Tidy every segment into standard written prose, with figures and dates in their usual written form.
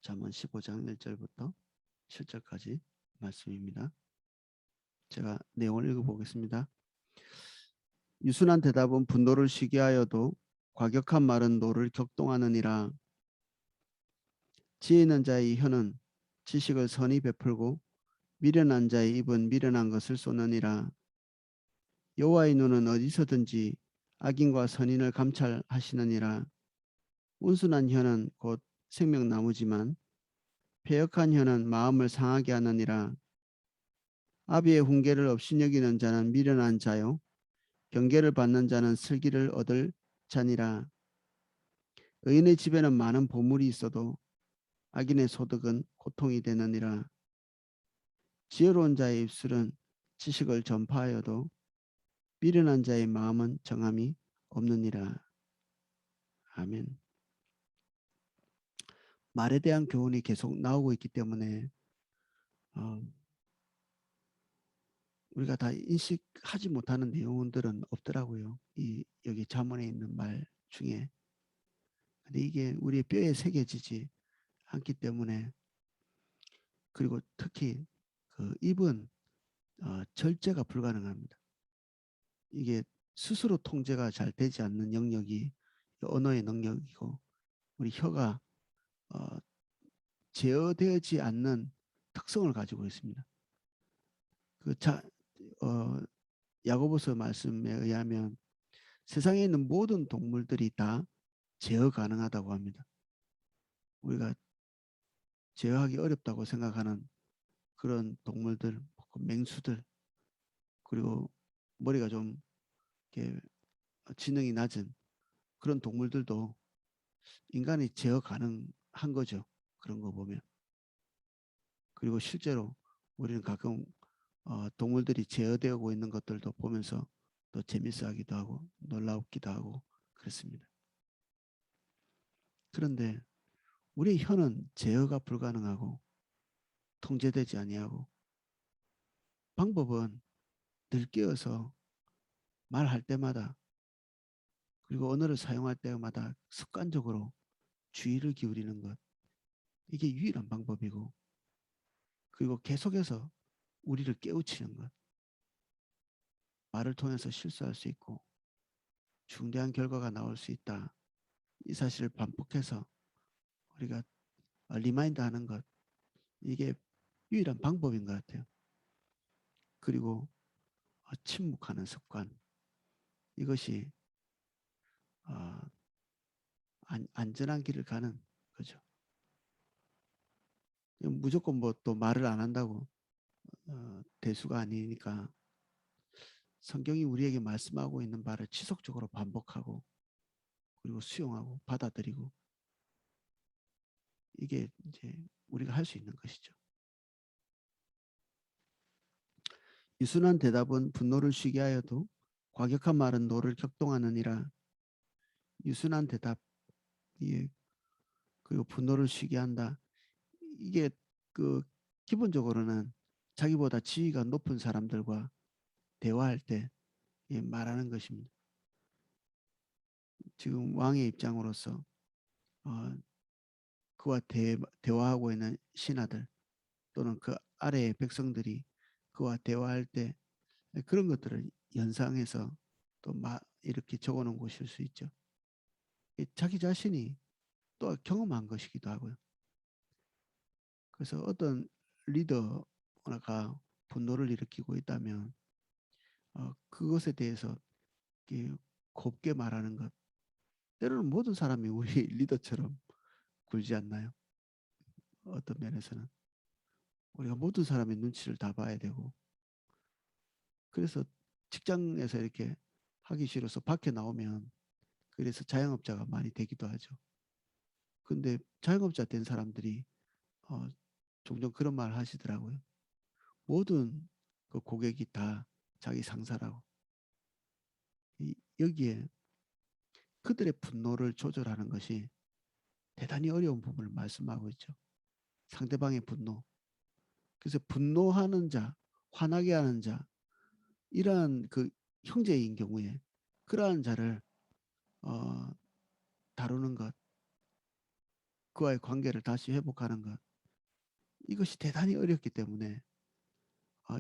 잠언 15장 1절부터 7절까지 말씀입니다. 제가 내용을 읽어보겠습니다. 유순한 대답은 분노를 쉬게 하여도 과격한 말은 노를 격동하느니라. 지혜 있는 자의 혀는 지식을 선히 베풀고 미련한 자의 입은 미련한 것을 쏘느니라. 여호와의 눈은 어디서든지 악인과 선인을 감찰하시느니라. 온순한 혀는 곧 생명나무지만 패역한 혀는 마음을 상하게 하느니라. 아비의 훈계를 업신여기는 자는 미련한 자요 경계를 받는 자는 슬기를 얻을 자니라. 의인의 집에는 많은 보물이 있어도 악인의 소득은 고통이 되느니라. 지혜로운 자의 입술은 지식을 전파하여도 미련한 자의 마음은 정함이 없느니라. 아멘. 말에 대한 교훈이 계속 나오고 있기 때문에 우리가 다 인식하지 못하는 내용들은 없더라고요. 여기 잠언에 있는 말 중에. 근데 이게 우리의 뼈에 새겨지지 않기 때문에, 그리고 특히 그 입은 절제가 불가능합니다. 이게 스스로 통제가 잘 되지 않는 영역이 언어의 능력이고, 우리 혀가 제어되지 않는 특성을 가지고 있습니다. 야고보서 말씀에 의하면 세상에 있는 모든 동물들이 다 제어 가능하다고 합니다. 우리가 제어하기 어렵다고 생각하는 그런 동물들, 맹수들, 그리고 머리가 좀 이렇게 지능이 낮은 그런 동물들도 인간이 제어 가능한 거죠. 그런 거 보면. 그리고 실제로 우리는 가끔 동물들이 제어되고 있는 것들도 보면서 또 재밌어하기도 하고 놀라우기도 하고 그렇습니다. 그런데 우리 혀는 제어가 불가능하고 통제되지 아니하고, 방법은 들깨어서 말할 때마다, 그리고 언어를 사용할 때마다 습관적으로 주의를 기울이는 것, 이게 유일한 방법이고, 그리고 계속해서 우리를 깨우치는 것, 말을 통해서 실수할 수 있고 중대한 결과가 나올 수 있다, 이 사실을 반복해서 우리가 리마인드 하는 것, 이게 유일한 방법인 것 같아요. 그리고 침묵하는 습관, 이것이 안전한 길을 가는 거죠. 무조건 뭐 또 말을 안 한다고 대수가 아니니까 성경이 우리에게 말씀하고 있는 바를 지속적으로 반복하고, 그리고 수용하고 받아들이고, 이게 이제 우리가 할 수 있는 것이죠. 유순한 대답은 분노를 쉬게 하여도 과격한 말은 노를 격동하느니라. 유순한 대답, 그리고 분노를 쉬게 한다. 이게 기본적으로는 자기보다 지위가 높은 사람들과 대화할 때 말하는 것입니다. 지금 왕의 입장으로서 그와 대화하고 있는 신하들, 또는 그 아래의 백성들이 그와 대화할 때 그런 것들을 연상해서 또 이렇게 적어놓은 것일 수 있죠. 자기 자신이 또 경험한 것이기도 하고요. 그래서 어떤 리더가 분노를 일으키고 있다면 그것에 대해서 곱게 말하는 것, 때로는 모든 사람이 우리 리더처럼 굴지 않나요? 어떤 면에서는 우리가 모든 사람의 눈치를 다 봐야 되고, 그래서 직장에서 이렇게 하기 싫어서 밖에 나오면, 그래서 자영업자가 많이 되기도 하죠. 근데 자영업자 된 사람들이 종종 그런 말 하시더라고요. 모든 그 고객이 다 자기 상사라고. 여기에 그들의 분노를 조절하는 것이 대단히 어려운 부분을 말씀하고 있죠. 상대방의 분노. 그래서 분노하는 자, 화나게 하는 자, 이러한 그 형제인 경우에 그러한 자를 다루는 것, 그와의 관계를 다시 회복하는 것, 이것이 대단히 어렵기 때문에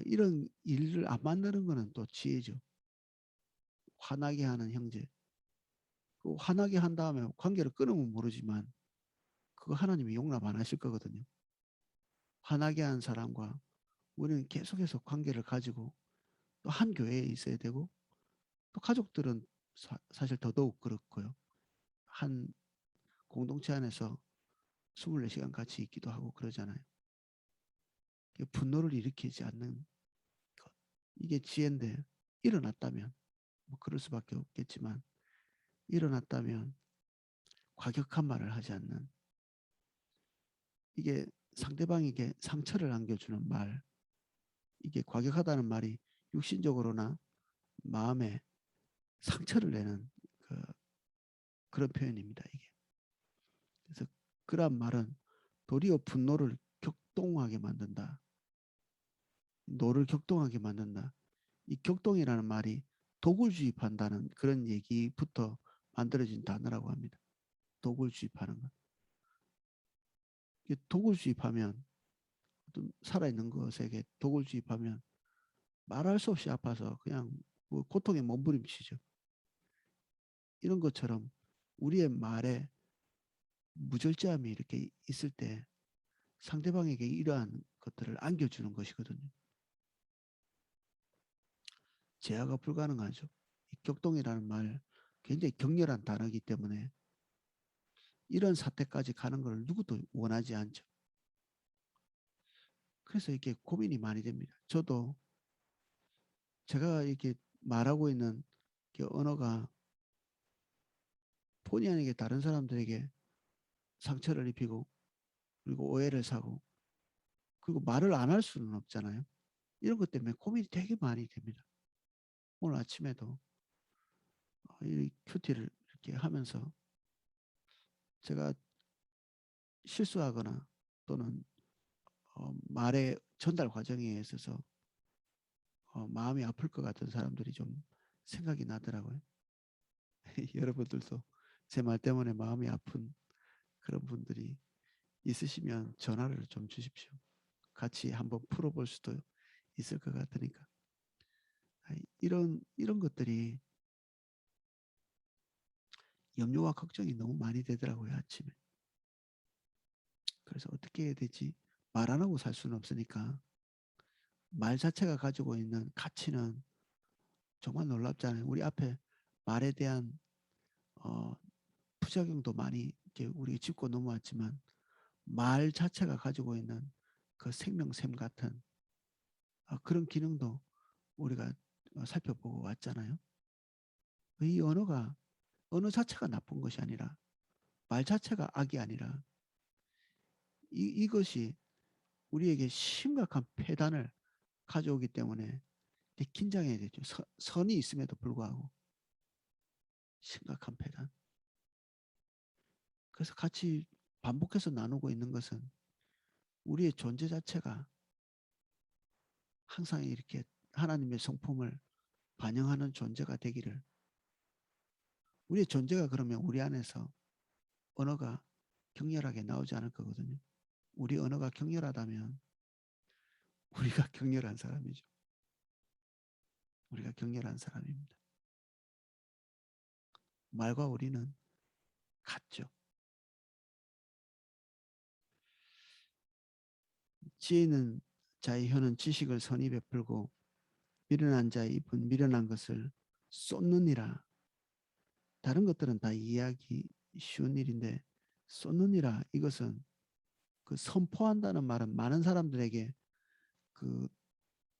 이런 일을 안 만드는 것은 또 지혜죠. 화나게 하는 형제. 화나게 한 다음에 관계를 끊으면 모르지만 그거 하나님이 용납 안 하실 거거든요. 화나게 한 사람과 우리는 계속해서 관계를 가지고 또 한 교회에 있어야 되고, 또 가족들은 사실 더더욱 그렇고요. 한 공동체 안에서 24시간 같이 있기도 하고 그러잖아요. 분노를 일으키지 않는 것. 이게 지혜인데, 일어났다면 뭐 그럴 수밖에 없겠지만, 일어났다면 과격한 말을 하지 않는, 이게 상대방에게 상처를 안겨주는 말, 이게 과격하다는 말이 육신적으로나 마음에 상처를 내는 그런 표현입니다. 이게. 그래서 그런 말은 도리어 분노를 격동하게 만든다. 노를 격동하게 만든다. 이 격동이라는 말이 독을 주입한다는 그런 얘기부터 만들어진 단어라고 합니다. 독을 주입하는 것. 독을 주입하면, 살아있는 것에게 독을 주입하면 말할 수 없이 아파서 그냥 뭐 고통에 몸부림치죠. 이런 것처럼 우리의 말에 무절제함이 이렇게 있을 때 상대방에게 이러한 것들을 안겨주는 것이거든요. 제어가 불가능하죠. 이 격동이라는 말, 굉장히 격렬한 단어이기 때문에 이런 사태까지 가는 걸 누구도 원하지 않죠. 그래서 이렇게 고민이 많이 됩니다. 저도 제가 이렇게 말하고 있는 언어가 본의 아니게 다른 사람들에게 상처를 입히고, 그리고 오해를 사고, 그리고 말을 안 할 수는 없잖아요. 이런 것 때문에 고민이 되게 많이 됩니다. 오늘 아침에도 이 큐티를 이렇게 하면서 제가 실수하거나 또는 말의 전달 과정에 있어서 마음이 아플 것 같은 사람들이 좀 생각이 나더라고요. 여러분들도 제 말 때문에 마음이 아픈 그런 분들이 있으시면 전화를 좀 주십시오. 같이 한번 풀어볼 수도 있을 것 같으니까. 이런 것들이 염려와 걱정이 너무 많이 되더라고요, 아침에. 그래서 어떻게 해야 되지? 말 안 하고 살 수는 없으니까 말 자체가 가지고 있는 가치는 정말 놀랍잖아요. 우리 앞에 말에 대한 부작용도 많이 이렇게 우리 짚고 넘어왔지만, 말 자체가 가지고 있는 그 생명샘 같은 그런 기능도 우리가 살펴보고 왔잖아요. 이 언어 자체가 나쁜 것이 아니라, 말 자체가 악이 아니라, 이것이 우리에게 심각한 폐단을 가져오기 때문에 긴장해야 되죠. 선이 있음에도 불구하고 심각한 폐단. 그래서 같이 반복해서 나누고 있는 것은 우리의 존재 자체가 항상 이렇게 하나님의 성품을 반영하는 존재가 되기를. 우리의 존재가 그러면 우리 안에서 언어가 격렬하게 나오지 않을 거거든요. 우리 언어가 격렬하다면 우리가 격렬한 사람이죠. 우리가 격렬한 사람입니다. 말과 우리는 같죠. 지혜는 자의 혀는 지식을 선히 베풀고 미련한 자의 입은 미련한 것을 쏟느니라. 다른 것들은 다 이해하기 쉬운 일인데, 쏟느니라, 이것은 그 선포한다는 말은 많은 사람들에게 그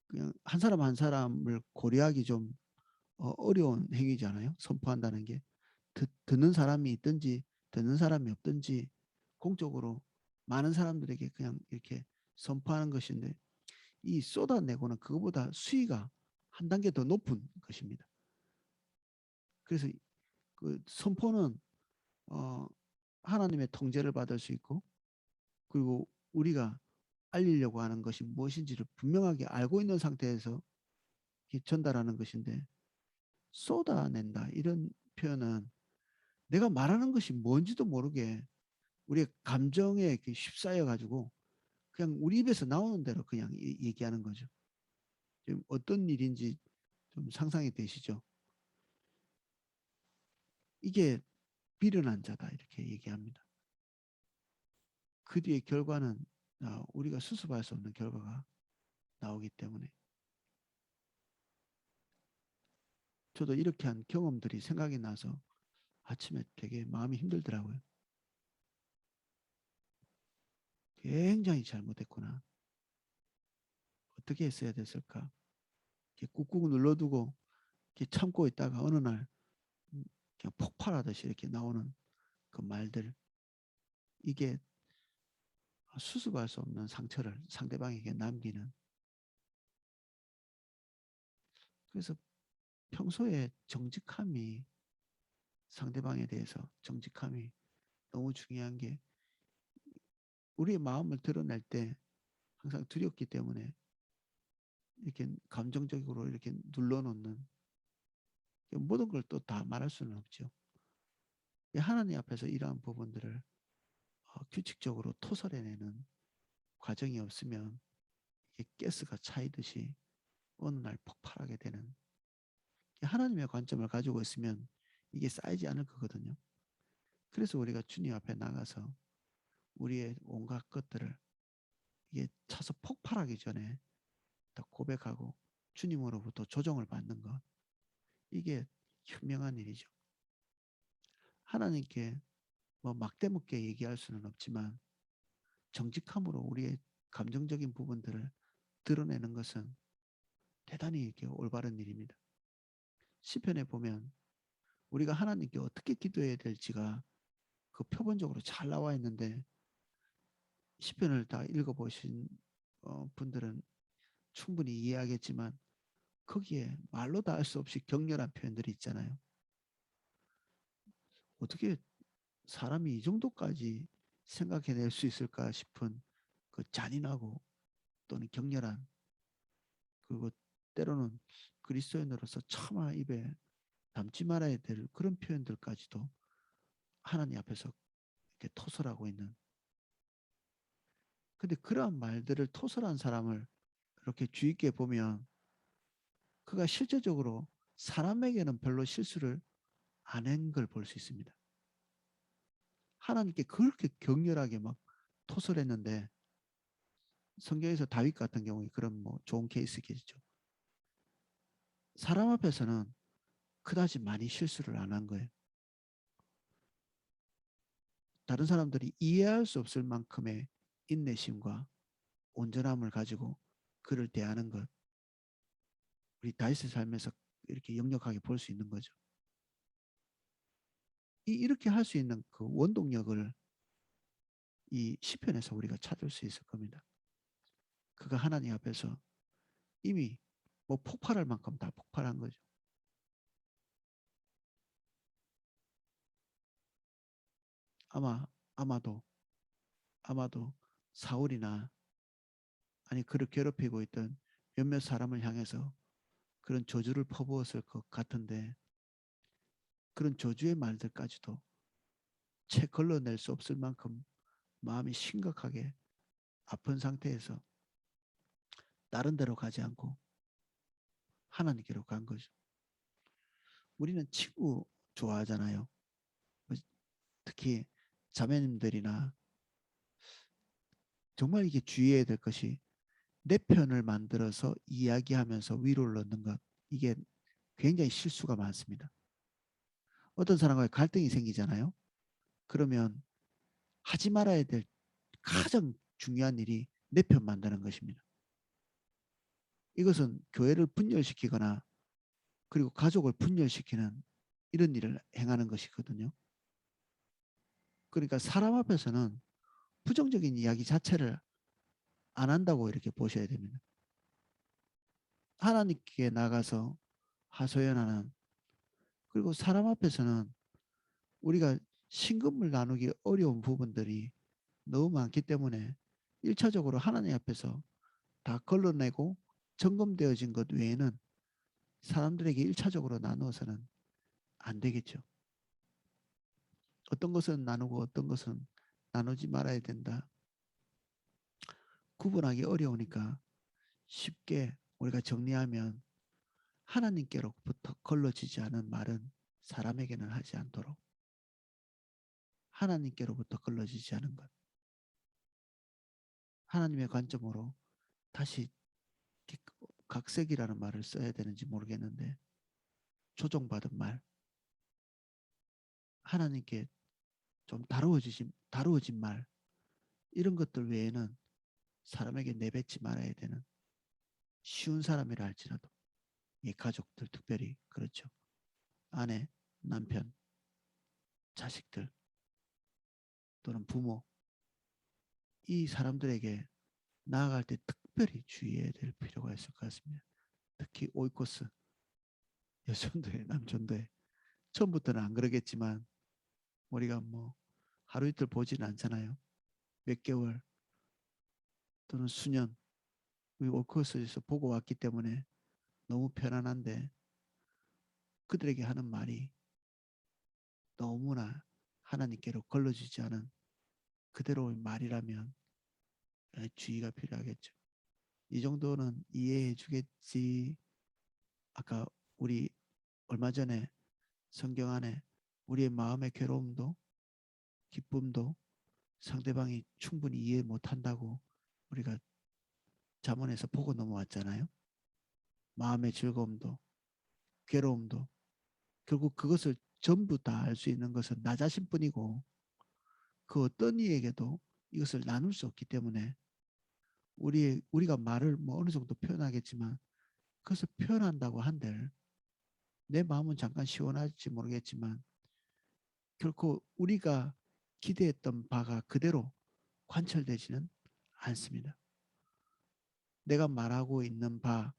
그냥 한 사람 한 사람을 고려하기 좀 어려운 행위잖아요. 선포한다는 게 듣는 사람이 있든지 듣는 사람이 없든지 공적으로 많은 사람들에게 그냥 이렇게 선포하는 것인데, 이 쏟아내고는 그거보다 수위가 한 단계 더 높은 것입니다. 그래서 그 선포는 하나님의 통제를 받을 수 있고, 그리고 우리가 알리려고 하는 것이 무엇인지를 분명하게 알고 있는 상태에서 전달하는 것인데, 쏟아낸다 이런 표현은 내가 말하는 것이 뭔지도 모르게 우리의 감정에 이렇게 휩싸여 가지고 그냥 우리 입에서 나오는 대로 그냥 얘기하는 거죠. 지금 어떤 일인지 좀 상상이 되시죠? 이게 비련한 자다 이렇게 얘기합니다. 그 뒤에 결과는 우리가 수습할 수 없는 결과가 나오기 때문에 저도 이렇게 한 경험들이 생각이 나서 아침에 되게 마음이 힘들더라고요. 굉장히 잘못했구나. 어떻게 했어야 됐을까? 이렇게 꾹꾹 눌러두고 이렇게 참고 있다가 어느 날 그냥 폭발하듯이 이렇게 나오는 그 말들, 이게 수습할 수 없는 상처를 상대방에게 남기는. 그래서 평소에 정직함이, 상대방에 대해서 정직함이 너무 중요한 게, 우리의 마음을 드러낼 때 항상 두렵기 때문에 이렇게 감정적으로 이렇게 눌러놓는, 모든 걸 또 다 말할 수는 없죠. 하나님 앞에서 이러한 부분들을 규칙적으로 토설해내는 과정이 없으면 이게 가스가 차이듯이 어느 날 폭발하게 되는, 하나님의 관점을 가지고 있으면 이게 쌓이지 않을 거거든요. 그래서 우리가 주님 앞에 나가서 우리의 온갖 것들을 이게 차서 폭발하기 전에 다 고백하고 주님으로부터 조정을 받는 것, 이게 현명한 일이죠. 하나님께 뭐 막대먹게 얘기할 수는 없지만 정직함으로 우리의 감정적인 부분들을 드러내는 것은 대단히 이렇게 올바른 일입니다. 시편에 보면 우리가 하나님께 어떻게 기도해야 될지가 그 표본적으로 잘 나와 있는데, 시편을 다 읽어보신 분들은 충분히 이해하겠지만 거기에 말로 다 할 수 없이 격렬한 표현들이 있잖아요. 어떻게 사람이 이 정도까지 생각해낼 수 있을까 싶은 그 잔인하고 또는 격렬한, 그리고 때로는 그리스도인으로서 차마 입에 담지 말아야 될 그런 표현들까지도 하나님 앞에서 이렇게 토설하고 있는. 근데 그러한 말들을 토설한 사람을 이렇게 주의 있게 보면 그가 실제적으로 사람에게는 별로 실수를 안 한 걸 볼 수 있습니다. 하나님께 그렇게 격렬하게 막 토설했는데, 성경에서 다윗 같은 경우에 그런 뭐 좋은 케이스겠죠. 사람 앞에서는 그다지 많이 실수를 안 한 거예요. 다른 사람들이 이해할 수 없을 만큼의 인내심과 온전함을 가지고 그를 대하는 것, 우리 다윗의 삶에서 이렇게 역력하게 볼 수 있는 거죠. 이렇게 할 수 있는 그 원동력을 이 시편에서 우리가 찾을 수 있을 겁니다. 그가 하나님 앞에서 이미 뭐 폭발할 만큼 다 폭발한 거죠. 아마 아마도 아마도 사울이나 아니 그를 괴롭히고 있던 몇몇 사람을 향해서 그런 저주를 퍼부었을 것 같은데, 그런 저주의 말들까지도 채 걸러낼 수 없을 만큼 마음이 심각하게 아픈 상태에서 다른 데로 가지 않고 하나님께로 간 거죠. 우리는 친구 좋아하잖아요. 특히 자매님들이나. 정말 이게 주의해야 될 것이, 내 편을 만들어서 이야기하면서 위로를 얻는 것, 이게 굉장히 실수가 많습니다. 어떤 사람과의 갈등이 생기잖아요. 그러면 하지 말아야 될 가장 중요한 일이 내 편 만드는 것입니다. 이것은 교회를 분열시키거나 그리고 가족을 분열시키는 이런 일을 행하는 것이거든요. 그러니까 사람 앞에서는 부정적인 이야기 자체를 안 한다고 이렇게 보셔야 됩니다. 하나님께 나가서 하소연하는, 그리고 사람 앞에서는 우리가 신금을 나누기 어려운 부분들이 너무 많기 때문에 1차적으로 하나님 앞에서 다 걸러내고 점검되어진 것 외에는 사람들에게 1차적으로 나누어서는 안 되겠죠. 어떤 것은 나누고 어떤 것은 나누지 말아야 된다. 구분하기 어려우니까 쉽게 우리가 정리하면 하나님께로부터 걸러지지 않은 말은 사람에게는 하지 않도록, 하나님께로부터 걸러지지 않은 것, 하나님의 관점으로 다시 각색이라는 말을 써야 되는지 모르겠는데 조종받은 말, 하나님께 좀 다루어진 말, 이런 것들 외에는 사람에게 내뱉지 말아야 되는, 쉬운 사람이라 할지라도 이 가족들 특별히 그렇죠. 아내, 남편, 자식들 또는 부모, 이 사람들에게 나아갈 때 특별히 주의해야 될 필요가 있을 것 같습니다. 특히 오이코스, 여전도회, 남전도회. 처음부터는 안 그러겠지만 우리가 뭐 하루 이틀 보지는 않잖아요. 몇 개월 또는 수년 우리 오이코스에서 보고 왔기 때문에 너무 편안한데, 그들에게 하는 말이 너무나 하나님께로 걸러지지 않은 그대로의 말이라면 주의가 필요하겠죠. 이 정도는 이해해 주겠지. 아까 우리 얼마 전에 성경 안에 우리의 마음의 괴로움도 기쁨도 상대방이 충분히 이해 못한다고 우리가 잠언에서 보고 넘어왔잖아요. 마음의 즐거움도 괴로움도 결국 그것을 전부 다 알 수 있는 것은 나 자신뿐이고, 그 어떤 이에게도 이것을 나눌 수 없기 때문에 우리가 말을 뭐 어느 정도 표현하겠지만, 그것을 표현한다고 한들 내 마음은 잠깐 시원할지 모르겠지만 결코 우리가 기대했던 바가 그대로 관철되지는 않습니다. 내가 말하고 있는 바,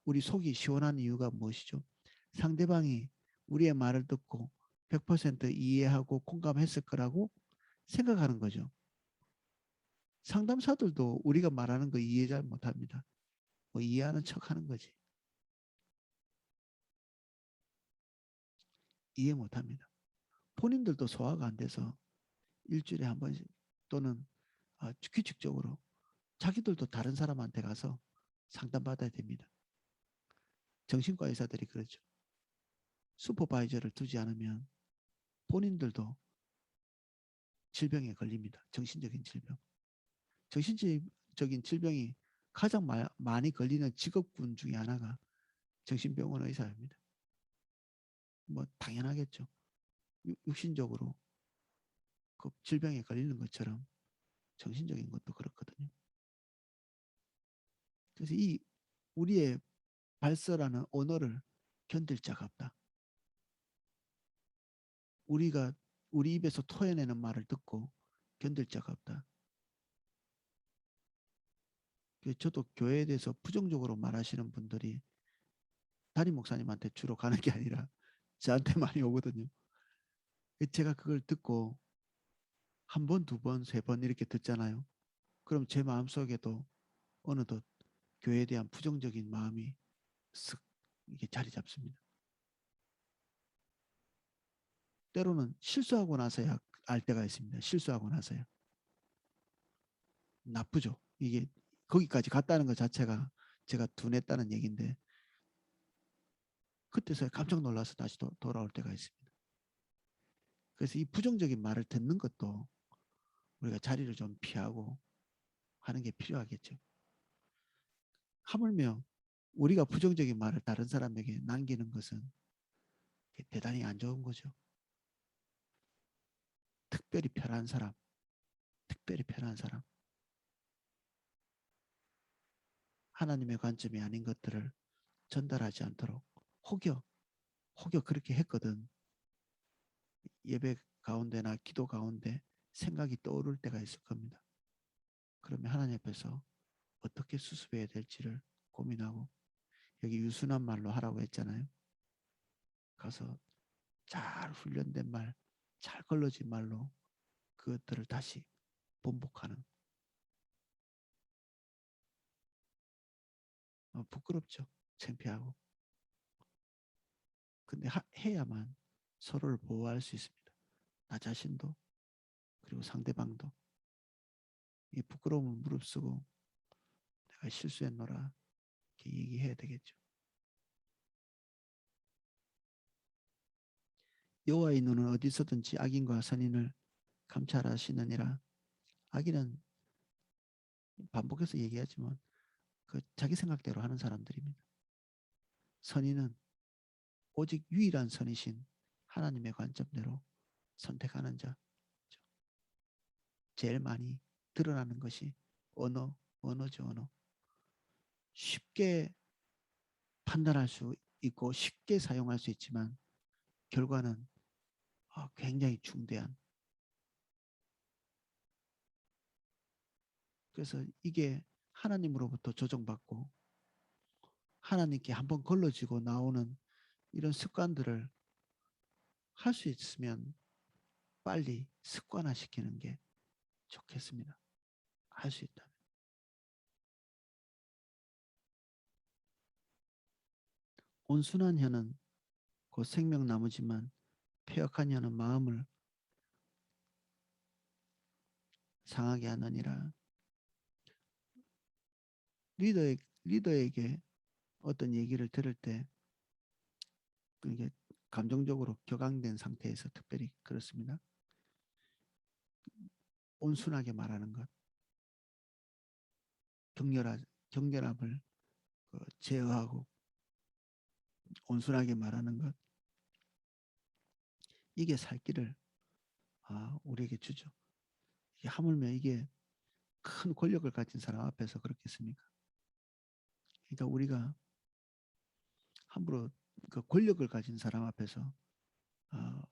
우리 속이 시원한 이유가 무엇이죠? 상대방이 우리의 말을 듣고 100% 이해하고 공감했을 거라고 생각하는 거죠. 상담사들도 우리가 말하는 거 이해 잘 못합니다. 뭐 이해하는 척하는 거지. 이해 못합니다. 본인들도 소화가 안 돼서 일주일에 한 번씩 또는 규칙적으로 자기들도 다른 사람한테 가서 상담받아야 됩니다. 정신과 의사들이 그러죠. 슈퍼바이저를 두지 않으면 본인들도 질병에 걸립니다. 정신적인 질병. 정신적인 질병이 가장 많이 걸리는 직업군 중에 하나가 정신병원 의사입니다. 뭐 당연하겠죠. 육신적으로 그 질병에 걸리는 것처럼 정신적인 것도 그렇거든요. 그래서 이 우리의 발설하는 언어를 견딜 자가 없다. 우리가 우리 입에서 토해내는 말을 듣고 견딜 자가 없다. 저도 교회에 대해서 부정적으로 말하시는 분들이 담임 목사님한테 주로 가는 게 아니라 저한테 많이 오거든요. 제가 그걸 듣고 한 번, 두 번, 세 번 이렇게 듣잖아요. 그럼 제 마음속에도 어느덧 교회에 대한 부정적인 마음이 쓱 이게 자리 잡습니다. 때로는 실수하고 나서야 알 때가 있습니다. 실수하고 나서야. 나쁘죠. 이게 거기까지 갔다는 것 자체가 제가 둔했다는 얘기인데, 그때서야 깜짝 놀라서 다시 돌아올 때가 있습니다. 그래서 이 부정적인 말을 듣는 것도 우리가 자리를 좀 피하고 하는 게 필요하겠죠. 하물며 우리가 부정적인 말을 다른 사람에게 남기는 것은 대단히 안 좋은 거죠. 특별히 편한 사람, 특별히 편한 사람, 하나님의 관점이 아닌 것들을 전달하지 않도록 혹여 그렇게 했거든 예배 가운데나 기도 가운데 생각이 떠오를 때가 있을 겁니다. 그러면 하나님 앞에서 어떻게 수습해야 될지를 고민하고, 여기 유순한 말로 하라고 했잖아요. 가서 잘 훈련된 말, 잘 걸러진 말로 그것들을 다시 번복하는. 부끄럽죠. 창피하고. 근데 해야만 서로를 보호할 수 있습니다. 나 자신도 그리고 상대방도 이 부끄러움을 무릅쓰고 내가 실수했노라 이렇게 얘기해야 되겠죠. 여호와의 눈은 어디서든지 악인과 선인을 감찰하시느니라. 악인은 반복해서 얘기하지만 그 자기 생각대로 하는 사람들입니다. 선인은 오직 유일한 선이신 하나님의 관점대로 선택하는 자. 제일 많이 드러나는 것이 언어죠, 언어. 쉽게 판단할 수 있고 쉽게 사용할 수 있지만 결과는 굉장히 중대한. 그래서 이게 하나님으로부터 조정받고 하나님께 한번 걸러지고 나오는 이런 습관들을 할 수 있으면 빨리 습관화시키는 게 좋겠습니다. 할 수 있다면. 온순한 혀는 곧 생명나무지만 폐역한 혀는 마음을 상하게 하느니라. 리더에게 어떤 얘기를 들을 때 이게 감정적으로 격앙된 상태에서 특별히 그렇습니다. 온순하게 말하는 것, 격렬함을 제어하고 온순하게 말하는 것, 이게 살 길을 우리에게 주죠. 하물며 이게 큰 권력을 가진 사람 앞에서 그렇겠습니까? 그러니까 우리가 함부로 그 권력을 가진 사람 앞에서 어,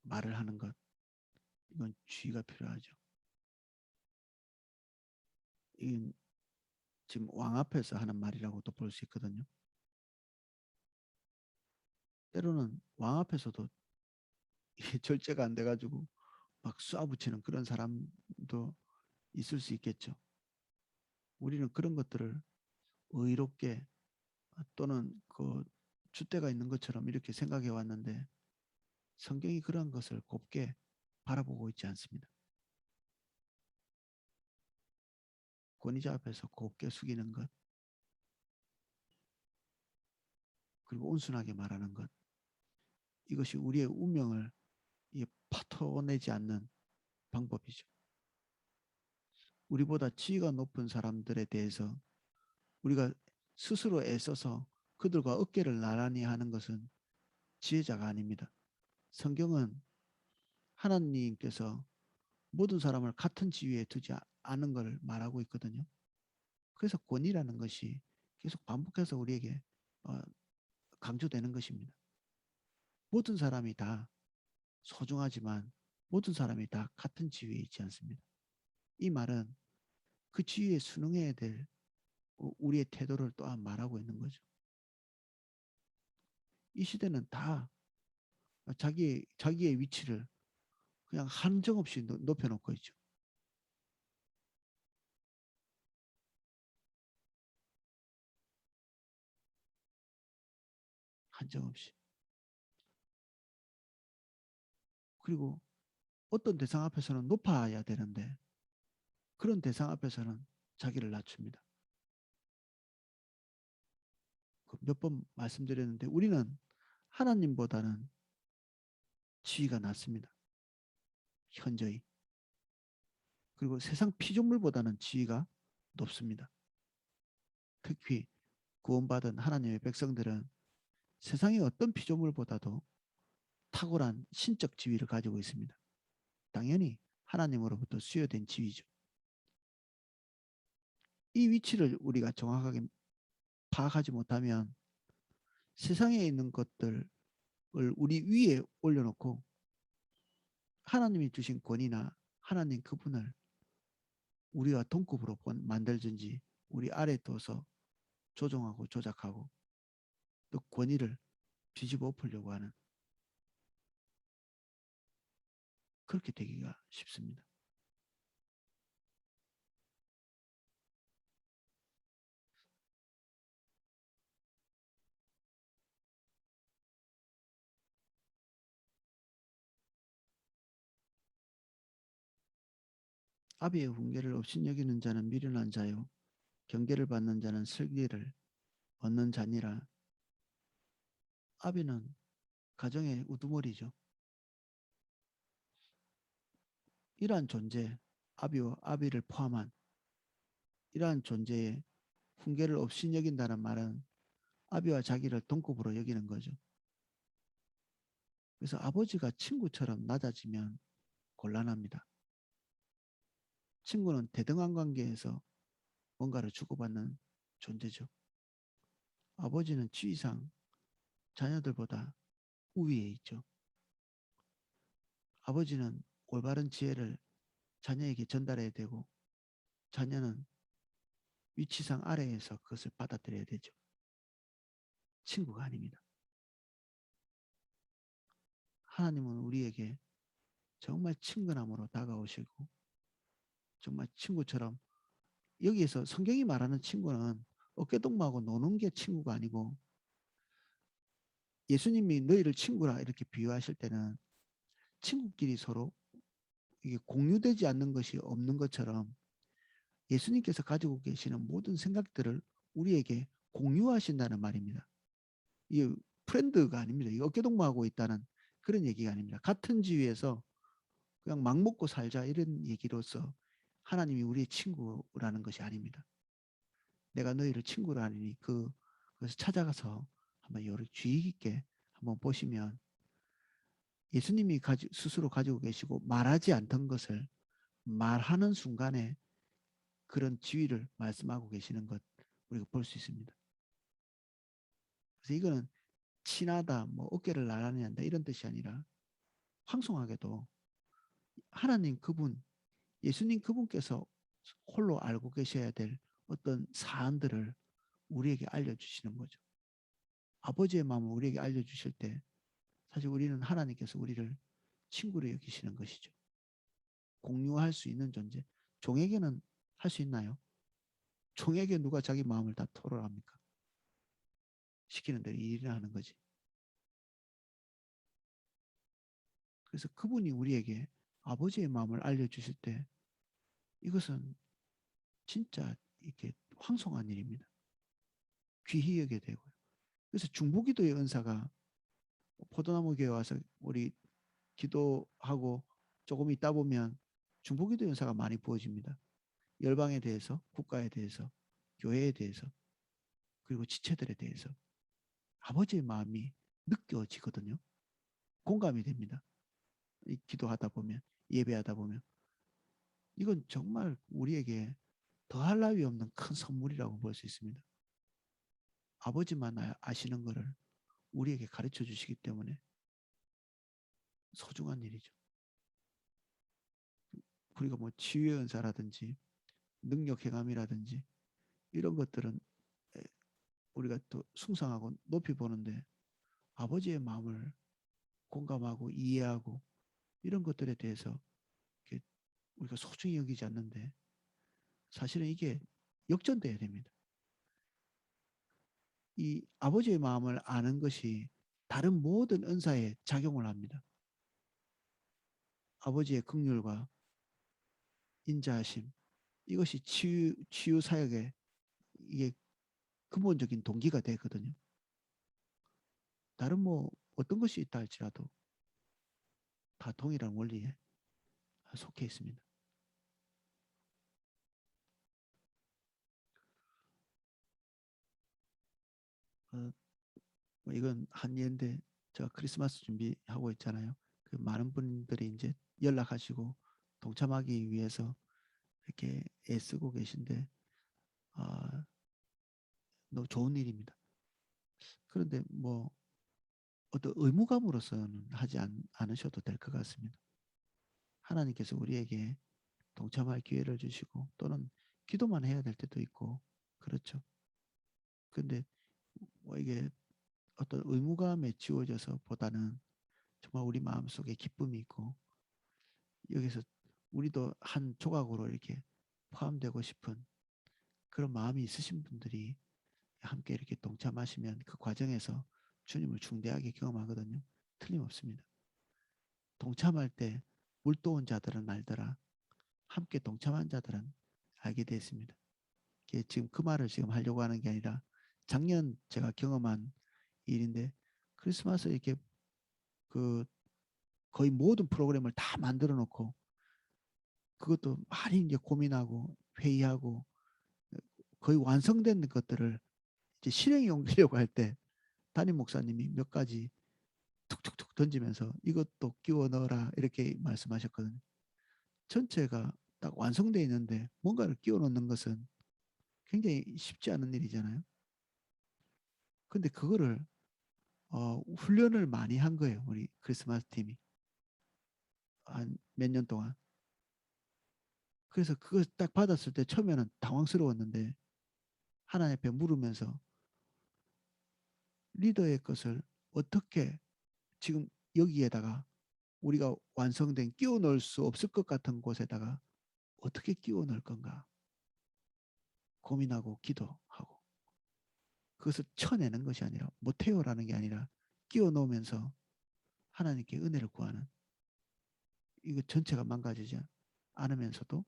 말을 하는 것, 이건 주의가 필요하죠. 이건 지금 왕 앞에서 하는 말이라고도 볼 수 있거든요. 때로는 왕 앞에서도 이게 절제가 안 돼가지고 막 쏴붙이는 그런 사람도 있을 수 있겠죠. 우리는 그런 것들을 의롭게 또는 그 줏대가 있는 것처럼 이렇게 생각해 왔는데 성경이 그런 것을 곱게 바라보고 있지 않습니다. 권위자 앞에서 곱게 숙이는 것, 그리고 온순하게 말하는 것, 이것이 우리의 운명을 파토내지 않는 방법이죠. 우리보다 지위가 높은 사람들에 대해서 우리가 스스로 애써서 그들과 어깨를 나란히 하는 것은 지혜자가 아닙니다. 성경은 하나님께서 모든 사람을 같은 지위에 두지 않은 걸 말하고 있거든요. 그래서 권위라는 것이 계속 반복해서 우리에게 강조되는 것입니다. 모든 사람이 다 소중하지만 모든 사람이 다 같은 지위에 있지 않습니다. 이 말은 그 지위에 순응해야 될 우리의 태도를 또한 말하고 있는 거죠. 이 시대는 다 자기의 위치를 그냥 한정없이 높여놓고 있죠. 한정없이. 그리고 어떤 대상 앞에서는 높아야 되는데 그런 대상 앞에서는 자기를 낮춥니다. 몇 번 말씀드렸는데 우리는 하나님보다는 지위가 낮습니다. 현저히. 그리고 세상 피조물보다는 지위가 높습니다. 특히 구원받은 하나님의 백성들은 세상의 어떤 피조물보다도 탁월한 신적 지위를 가지고 있습니다. 당연히 하나님으로부터 수여된 지위죠. 이 위치를 우리가 정확하게 파악하지 못하면 세상에 있는 것들을 우리 위에 올려놓고 하나님이 주신 권위나 하나님 그분을 우리가 동급으로 만들든지 우리 아래 둬서 조종하고 조작하고 또 권위를 뒤집어 엎으려고 하는 그렇게 되기가 쉽습니다. 아비의 훈계를 업신여기는 자는 미련한 자요 경계를 받는 자는 슬기를 얻는 자니라. 아비는 가정의 우두머리죠. 이러한 존재, 아비와 아비를 포함한 이러한 존재의 훈계를 업신여긴다는 말은 아비와 자기를 동급으로 여기는 거죠. 그래서 아버지가 친구처럼 낮아지면 곤란합니다. 친구는 대등한 관계에서 뭔가를 주고받는 존재죠. 아버지는 지위상 자녀들보다 우위에 있죠. 아버지는 올바른 지혜를 자녀에게 전달해야 되고 자녀는 위치상 아래에서 그것을 받아들여야 되죠. 친구가 아닙니다. 하나님은 우리에게 정말 친근함으로 다가오시고 정말 친구처럼 여기에서 성경이 말하는 친구는 어깨동무하고 노는 게 친구가 아니고 예수님이 너희를 친구라 이렇게 비유하실 때는 친구끼리 서로 이게 공유되지 않는 것이 없는 것처럼 예수님께서 가지고 계시는 모든 생각들을 우리에게 공유하신다는 말입니다. 이게 프렌드가 아닙니다. 이 어깨동무하고 있다는 그런 얘기가 아닙니다. 같은 지위에서 그냥 막 먹고 살자 이런 얘기로서 하나님이 우리의 친구라는 것이 아닙니다. 내가 너희를 친구로 하니 그것을 찾아가서 한번 여러 주의 깊게 한번 보시면 예수님이 스스로 가지고 계시고 말하지 않던 것을 말하는 순간에 그런 지위를 말씀하고 계시는 것 우리가 볼 수 있습니다. 그래서 이거는 친하다, 뭐 어깨를 나란히 한다 이런 뜻이 아니라 황송하게도 하나님 그분, 예수님 그분께서 홀로 알고 계셔야 될 어떤 사안들을 우리에게 알려주시는 거죠. 아버지의 마음을 우리에게 알려주실 때 사실 우리는 하나님께서 우리를 친구로 여기시는 것이죠. 공유할 수 있는 존재. 종에게는 할 수 있나요? 종에게 누가 자기 마음을 다 토로합니까? 시키는 대로 일을 하는 거지. 그래서 그분이 우리에게 아버지의 마음을 알려주실 때 이것은 진짜 이렇게 황송한 일입니다. 귀히 여게 되고요. 그래서 중보기도의 은사가 포도나무 교회 와서 우리 기도하고 조금 있다 보면 중보기도의 은사가 많이 부어집니다. 열방에 대해서, 국가에 대해서, 교회에 대해서, 그리고 지체들에 대해서 아버지의 마음이 느껴지거든요. 공감이 됩니다. 기도하다 보면, 예배하다 보면. 이건 정말 우리에게 더할 나위 없는 큰 선물이라고 볼 수 있습니다. 아버지만 아시는 것을 우리에게 가르쳐 주시기 때문에 소중한 일이죠. 우리가 뭐 치유의 은사라든지 능력 행함이라든지 이런 것들은 우리가 또 숭상하고 높이 보는데 아버지의 마음을 공감하고 이해하고 이런 것들에 대해서 우리가 소중히 여기지 않는데 사실은 이게 역전돼야 됩니다. 이 아버지의 마음을 아는 것이 다른 모든 은사에 작용을 합니다. 아버지의 긍휼과 인자하심 이것이 치유 사역의 이게 근본적인 동기가 되거든요. 다른 뭐 어떤 것이 있다 할지라도 다 동일한 원리에 속해 있습니다. 뭐 이건 한 예인데 제가 크리스마스 준비하고 있잖아요. 그 많은 분들이 이제 연락하시고 동참하기 위해서 이렇게 애쓰고 계신데 아, 너무 좋은 일입니다. 그런데 뭐 어떤 의무감으로서는 하지 않으셔도 될 것 같습니다. 하나님께서 우리에게 동참할 기회를 주시고 또는 기도만 해야 될 때도 있고 그렇죠. 근데 뭐 이게 어떤 의무감에 지워져서 보다는 정말 우리 마음속에 기쁨이 있고 여기서 우리도 한 조각으로 이렇게 포함되고 싶은 그런 마음이 있으신 분들이 함께 이렇게 동참하시면 그 과정에서 주님을 중대하게 경험하거든요. 틀림없습니다. 동참할 때 물도온 자들은 알더라. 함께 동참한 자들은 알게 됐습니다. 지금 그 말을 지금 하려고 하는 게 아니라 작년 제가 경험한 일인데 크리스마스 이렇게 그 거의 모든 프로그램을 다 만들어 놓고 그것도 많이 이제 고민하고 회의하고 거의 완성된 것들을 이제 실행에 옮기려고 할 때 담임 목사님이 몇 가지 툭툭툭 던지면서 이것도 끼워 넣어라 이렇게 말씀하셨거든요. 전체가 딱 완성되어 있는데 뭔가를 끼워 넣는 것은 굉장히 쉽지 않은 일이잖아요. 근데 그거를 훈련을 많이 한 거예요. 우리 크리스마스 팀이 한 몇 년 동안. 그래서 그걸 딱 받았을 때 처음에는 당황스러웠는데 하나님 앞에 물으면서 리더의 것을 어떻게 지금 여기에다가 우리가 완성된 끼워 넣을 수 없을 것 같은 곳에다가 어떻게 끼워 넣을 건가 고민하고 기도하고 그것을 쳐내는 것이 아니라 못해요라는 게 아니라 끼워 넣으면서 하나님께 은혜를 구하는 이거 전체가 망가지지 않으면서도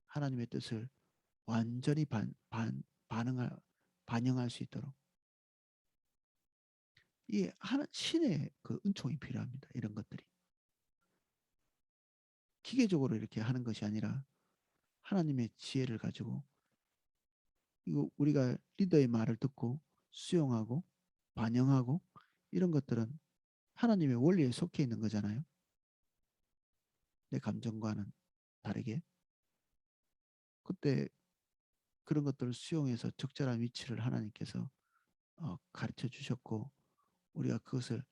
하나님의 뜻을 완전히 반응할 반영할 수 있도록 이게 신의 그 은총이 필요합니다. 이런 것들이 기계적으로 이렇게 하는 것이 아니라 하나님의 지혜를 가지고 이거 우리가 리더의 말을 듣고 수용하고 반영하고 이런 것들은 하나님의 원리에 속해 있는 거잖아요. 내 감정과는 다르게 그때 그런 것들을 수용해서 적절한 위치를 하나님께서 가르쳐 주셨고 우리가 그것을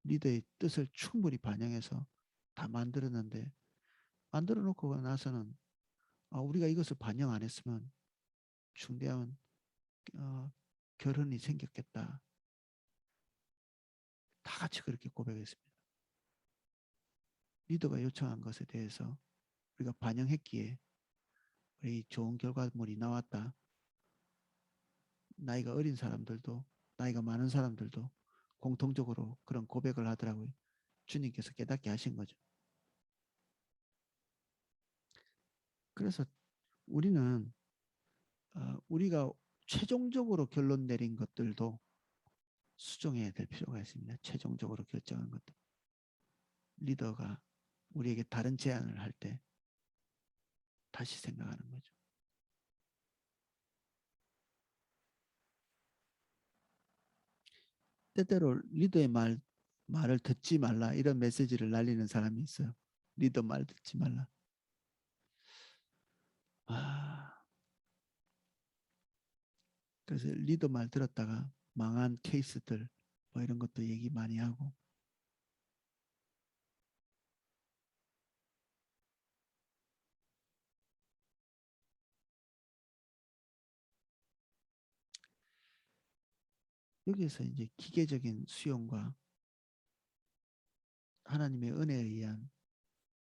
리더의 뜻을 충분히 반영해서 다 만들었는데 만들어 놓고 나서는 우리가 이것을 반영 안 했으면 중대한 어, 결혼이 생겼겠다. 다 같이 그렇게 고백했습니다. 리더가 요청한 것에 대해서 우리가 반영했기에 우리 좋은 결과물이 나왔다. 나이가 어린 사람들도 나이가 많은 사람들도 공통적으로 그런 고백을 하더라고요. 주님께서 깨닫게 하신 거죠. 그래서 우리는 우리가 최종적으로 결론 내린 것들도 수정해야 될 필요가 있습니다. 최종적으로 결정한 것도. 리더가 우리에게 다른 제안을 할 때 다시 생각하는 거죠. 때때로 리더의 말을 듣지 말라 이런 메시지를 날리는 사람이 있어요. 리더 말 듣지 말라. 그래서 리더 말 들었다가 망한 케이스들 뭐 이런 것도 얘기 많이 하고 여기에서 이제 기계적인 수용과 하나님의 은혜에 의한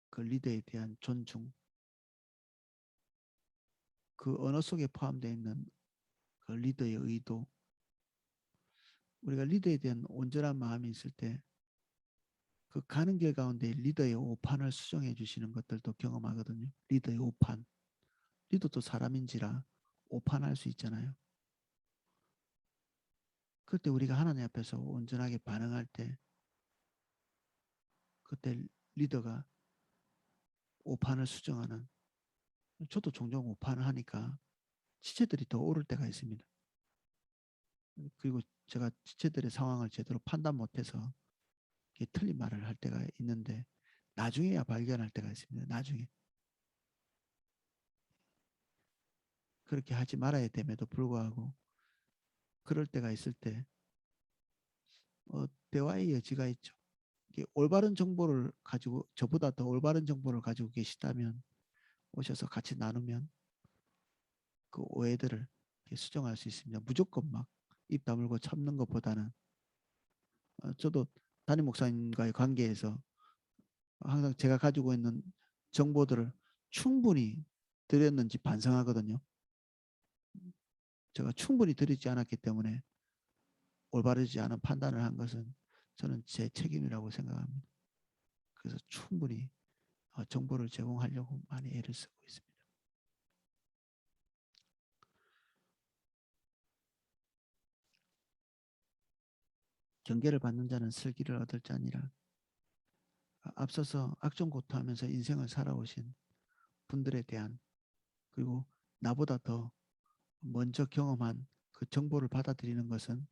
그 리더에 대한 존중 그 언어 속에 포함되어 있는 그 리더의 의도 우리가 리더에 대한 온전한 마음이 있을 때 그 가는 길 가운데 리더의 오판을 수정해 주시는 것들도 경험하거든요. 리더의 오판. 리더도 사람인지라 오판할 수 있잖아요. 그때 우리가 하나님 앞에서 온전하게 반응할 때 그때 리더가 오판을 수정하는 저도 종종 오판을 하니까 지체들이 더 오를 때가 있습니다. 그리고 제가 지체들의 상황을 제대로 판단 못해서 틀린 말을 할 때가 있는데 나중에야 발견할 때가 있습니다. 나중에. 그렇게 하지 말아야 됨에도 불구하고 그럴 때가 있을 때 대화의 여지가 있죠. 올바른 정보를 가지고 저보다 더 올바른 정보를 가지고 계시다면 오셔서 같이 나누면 그 오해들을 수정할 수 있습니다. 무조건 막 입 다물고 참는 것보다는 저도 담임 목사님과의 관계에서 항상 제가 가지고 있는 정보들을 충분히 드렸는지 반성하거든요. 제가 충분히 드리지 않았기 때문에 올바르지 않은 판단을 한 것은 저는 제 책임이라고 생각합니다. 그래서 충분히 정보를 제공하려고 많이 애를 쓰고 있습니다. 경계를 받는 자는 슬기를 얻을 자니라. 앞서서 악종고토하면서 인생을 살아오신 분들에 대한, 그리고 나보다 더 먼저 경험한 그 정보를 받아들이는 것은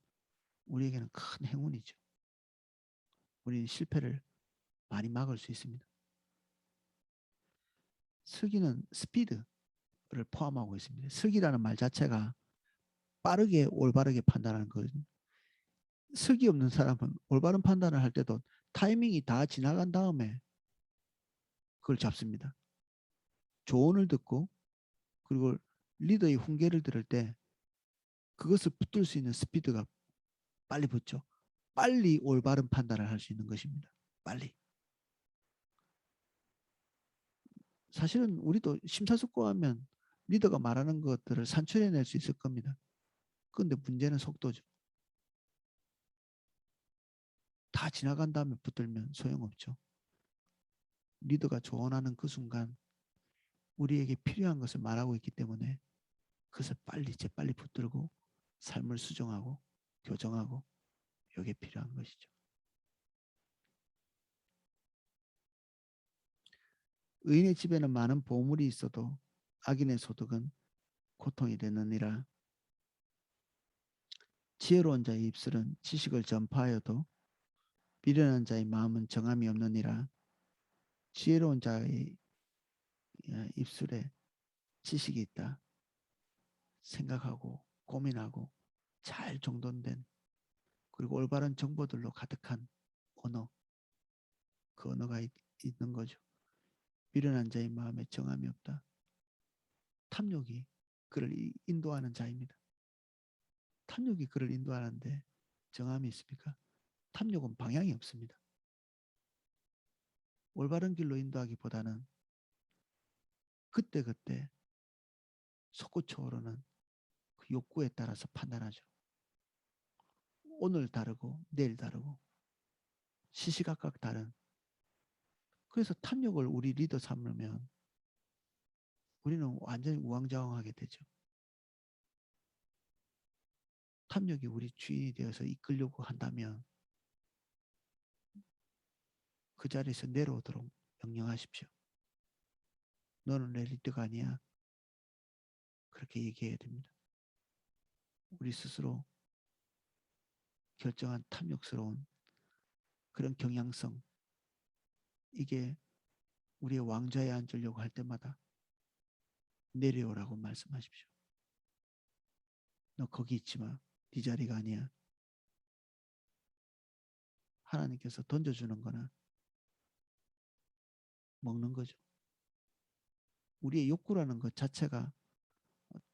우리에게는 큰 행운이죠. 우리는 실패를 많이 막을 수 있습니다. 슬기는 스피드를 포함하고 있습니다. 슬기라는 말 자체가 빠르게 올바르게 판단하는 거거든요. 슬기 없는 사람은 올바른 판단을 할 때도 타이밍이 다 지나간 다음에 그걸 잡습니다. 조언을 듣고 그리고 리더의 훈계를 들을 때 그것을 붙들 수 있는 스피드가 빨리 붙죠. 빨리 올바른 판단을 할 수 있는 것입니다. 빨리. 사실은 우리도 심사숙고하면 리더가 말하는 것들을 산출해낼 수 있을 겁니다. 그런데 문제는 속도죠. 다 지나간 다음에 붙들면 소용없죠. 리더가 조언하는 그 순간 우리에게 필요한 것을 말하고 있기 때문에 그것을 재빨리 붙들고 삶을 수정하고 교정하고 이게 필요한 것이죠. 의인의 집에는 많은 보물이 있어도 악인의 소득은 고통이 되느니라. 지혜로운 자의 입술은 지식을 전파하여도 미련한 자의 마음은 정함이 없느니라. 지혜로운 자의 입술에 지식이 있다. 생각하고 고민하고 잘 정돈된, 그리고 올바른 정보들로 가득한 언어, 그 언어가 있는 거죠. 미련한 자의 마음에 정함이 없다. 탐욕이 그를 인도하는 자입니다. 탐욕이 그를 인도하는데 정함이 있습니까? 탐욕은 방향이 없습니다. 올바른 길로 인도하기보다는 그때그때 솟구쳐 오르는 그 욕구에 따라서 판단하죠. 오늘 다르고 내일 다르고 시시각각 다른. 그래서 탐욕을 우리 리더 삼으면 우리는 완전히 우왕좌왕하게 되죠. 탐욕이 우리 주인이 되어서 이끌려고 한다면 그 자리에서 내려오도록 명령하십시오. 너는 내 리더가 아니야. 그렇게 얘기해야 됩니다. 우리 스스로 결정한 탐욕스러운 그런 경향성, 이게 우리의 왕좌에 앉으려고 할 때마다 내려오라고 말씀하십시오. 너 거기 있지 마. 네 자리가 아니야. 하나님께서 던져주는 거는 먹는 거죠. 우리의 욕구라는 것 자체가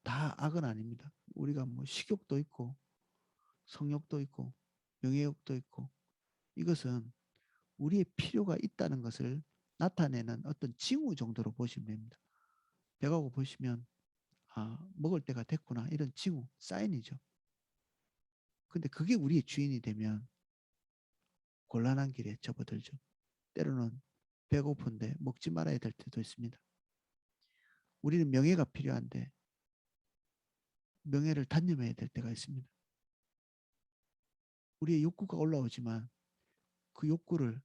다 악은 아닙니다. 우리가 뭐 식욕도 있고 성욕도 있고 명예욕도 있고, 이것은 우리의 필요가 있다는 것을 나타내는 어떤 징후 정도로 보시면 됩니다. 배가 고프시면 먹을 때가 됐구나, 이런 징후, 사인이죠. 근데 그게 우리의 주인이 되면 곤란한 길에 접어들죠. 때로는 배고픈데 먹지 말아야 될 때도 있습니다. 우리는 명예가 필요한데 명예를 단념해야 될 때가 있습니다. 우리의 욕구가 올라오지만 그 욕구를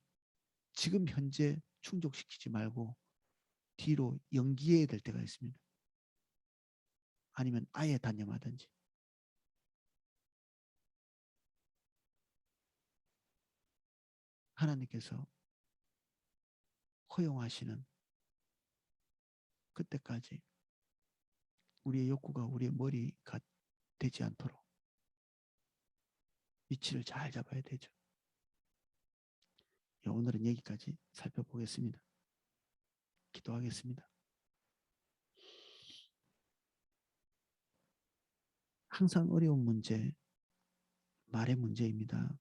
지금 현재 충족시키지 말고 뒤로 연기해야 될 때가 있습니다. 아니면 아예 단념하든지. 하나님께서 허용하시는 그때까지 우리의 욕구가 우리의 머리가 되지 않도록 위치를 잘 잡아야 되죠. 오늘은 여기까지 살펴보겠습니다. 기도하겠습니다. 항상 어려운 문제, 말의 문제입니다.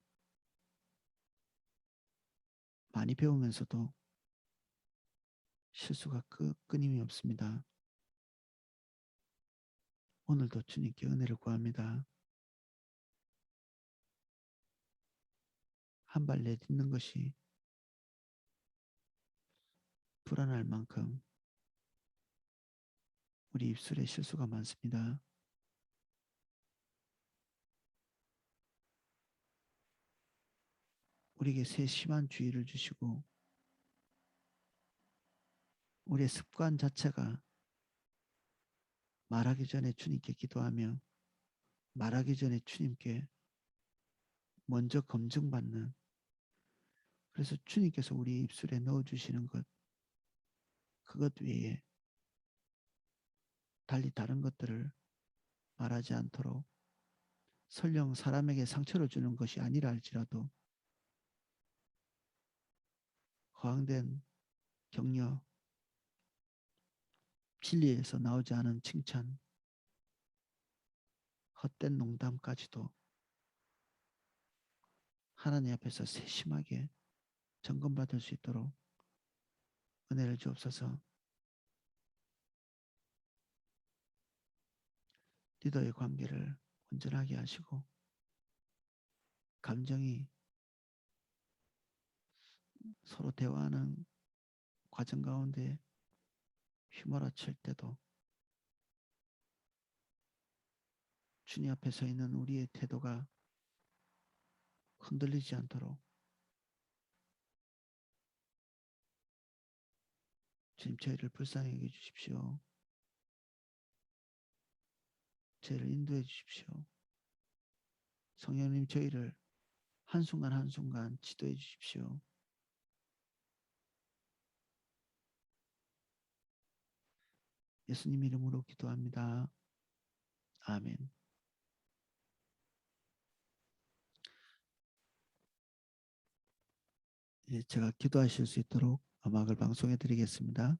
많이 배우면서도 실수가 끊임이 없습니다. 오늘도 주님께 은혜를 구합니다. 한 발 내딛는 것이 불안할 만큼 우리 입술에 실수가 많습니다. 우리에게 세심한 주의를 주시고 우리의 습관 자체가 말하기 전에 주님께 기도하며 말하기 전에 주님께 먼저 검증받는, 그래서 주님께서 우리 입술에 넣어주시는 것, 그것 외에 달리 다른 것들을 말하지 않도록, 설령 사람에게 상처를 주는 것이 아니라 할지라도 허황된 격려, 진리에서 나오지 않은 칭찬, 헛된 농담까지도 하나님 앞에서 세심하게 점검받을 수 있도록 은혜를 주옵소서. 리더의 관계를 온전하게 하시고 감정이 서로 대화하는 과정 가운데 휘몰아칠 때도 주님 앞에 서 있는 우리의 태도가 흔들리지 않도록 주님 저희를 불쌍히 여겨 주십시오. 저희를 인도해 주십시오. 성령님 저희를 한순간 한순간 지도해 주십시오. 예수님 이름으로 기도합니다. 아멘. 예, 제가 기도하실 수 있도록 음악을 방송해 드리겠습니다.